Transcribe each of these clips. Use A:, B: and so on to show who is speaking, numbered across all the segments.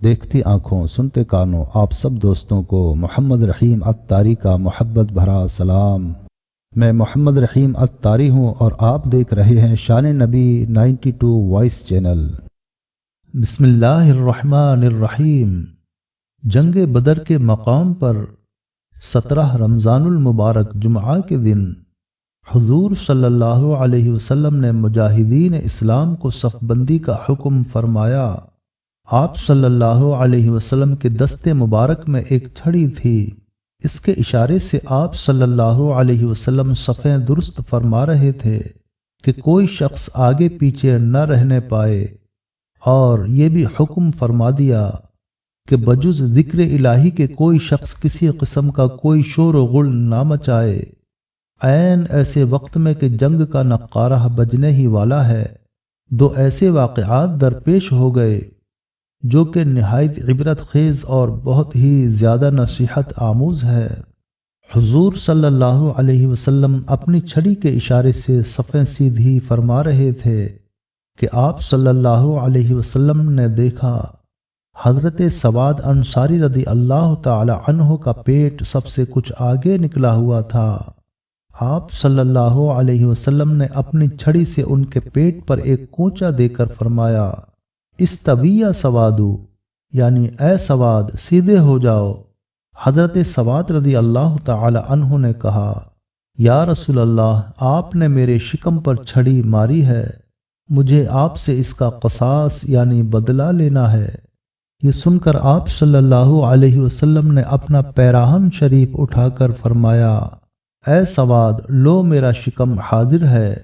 A: دیکھتی آنکھوں سنتے کانوں آپ سب دوستوں کو محمد رحیم عطاری کا محبت بھرا سلام۔ میں محمد رحیم عطاری ہوں اور آپ دیکھ رہے ہیں شان نبی 92 وائس چینل۔ بسم اللہ الرحمن الرحیم۔ جنگ بدر کے مقام پر 17 رمضان المبارک جمعہ کے دن حضور صلی اللہ علیہ وسلم نے مجاہدین اسلام کو صف بندی کا حکم فرمایا۔ آپ صلی اللہ علیہ وسلم کے دستے مبارک میں ایک چھڑی تھی، اس کے اشارے سے آپ صلی اللہ علیہ وسلم صفیں درست فرما رہے تھے کہ کوئی شخص آگے پیچھے نہ رہنے پائے، اور یہ بھی حکم فرما دیا کہ بجز ذکر الہی کے کوئی شخص کسی قسم کا کوئی شور و غل نہ مچائے۔ عین ایسے وقت میں کہ جنگ کا نقارہ بجنے ہی والا ہے، دو ایسے واقعات درپیش ہو گئے جو کہ نہایت عبرت خیز اور بہت ہی زیادہ نصیحت آموز ہے۔ حضور صلی اللہ علیہ وسلم اپنی چھڑی کے اشارے سے صفیں سیدھی فرما رہے تھے کہ آپ صلی اللہ علیہ وسلم نے دیکھا حضرت سواد انصاری رضی اللہ تعالی عنہ کا پیٹ سب سے کچھ آگے نکلا ہوا تھا۔ آپ صلی اللہ علیہ وسلم نے اپنی چھڑی سے ان کے پیٹ پر ایک کونچا دے کر فرمایا، استوی یا سوادو، یعنی اے سواد سیدھے ہو جاؤ۔ حضرت سواد رضی اللہ تعالی عنہ نے کہا، یا رسول اللہ، آپ نے میرے شکم پر چھڑی ماری ہے، مجھے آپ سے اس کا قصاص یعنی بدلہ لینا ہے۔ یہ سن کر آپ صلی اللہ علیہ وسلم نے اپنا پیراہن شریف اٹھا کر فرمایا، اے سواد، لو میرا شکم حاضر ہے،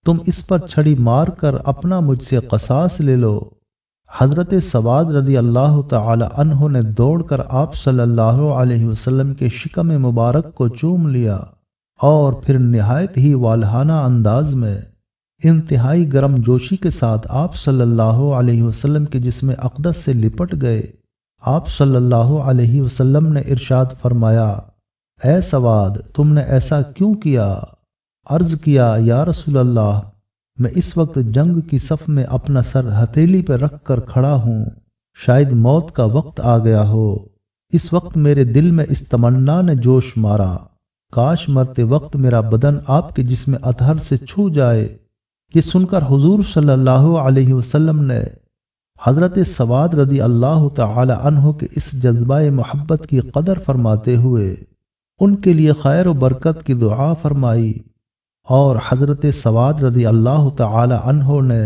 A: تم اس پر چھڑی مار کر اپنا مجھ سے قصاص لے لو۔ حضرت سواد رضی اللہ تعالی عنہ نے دوڑ کر آپ صلی اللہ علیہ وسلم کے شکم مبارک کو چوم لیا اور پھر نہایت ہی والہانہ انداز میں انتہائی گرم جوشی کے ساتھ آپ صلی اللہ علیہ وسلم کے جسم اقدس سے لپٹ گئے۔ آپ صلی اللہ علیہ وسلم نے ارشاد فرمایا، اے سواد، تم نے ایسا کیوں کیا؟ عرض کیا، یا رسول اللہ، میں اس وقت جنگ کی صف میں اپنا سر ہتھیلی پہ رکھ کر کھڑا ہوں، شاید موت کا وقت آ گیا ہو۔ اس وقت میرے دل میں اس تمنا نے جوش مارا، کاش مرتے وقت میرا بدن آپ کے جسم اطہر سے چھو جائے۔ یہ سن کر حضور صلی اللہ علیہ وسلم نے حضرت سواد رضی اللہ تعالی عنہ کے اس جذبہ محبت کی قدر فرماتے ہوئے ان کے لیے خیر و برکت کی دعا فرمائی، اور حضرت سواد رضی اللہ تعالی عنہ نے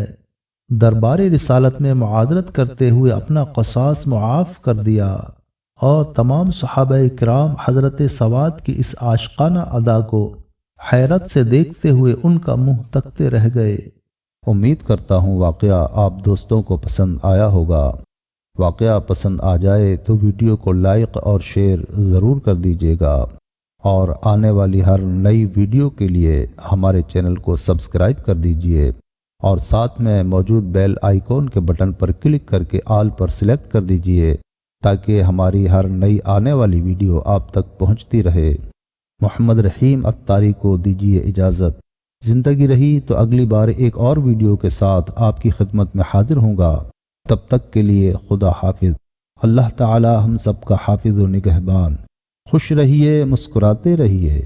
A: دربار رسالت میں معاذرت کرتے ہوئے اپنا قصاص معاف کر دیا، اور تمام صحابہ کرام حضرت سواد کی اس عاشقانہ ادا کو حیرت سے دیکھتے ہوئے ان کا منہ تکتے رہ گئے۔ امید کرتا ہوں واقعہ آپ دوستوں کو پسند آیا ہوگا۔ واقعہ پسند آ جائے تو ویڈیو کو لائک اور شیئر ضرور کر دیجیے گا، اور آنے والی ہر نئی ویڈیو کے لیے ہمارے چینل کو سبسکرائب کر دیجیے، اور ساتھ میں موجود بیل آئیکن کے بٹن پر کلک کر کے آل پر سلیکٹ کر دیجیے تاکہ ہماری ہر نئی آنے والی ویڈیو آپ تک پہنچتی رہے۔ محمد رحیم عطاری کو دیجیے اجازت۔ زندگی رہی تو اگلی بار ایک اور ویڈیو کے ساتھ آپ کی خدمت میں حاضر ہوں گا۔ تب تک کے لیے خدا حافظ۔ اللہ تعالی ہم سب کا حافظ و نگہبان۔ خوش رہیے، مسکراتے رہیے۔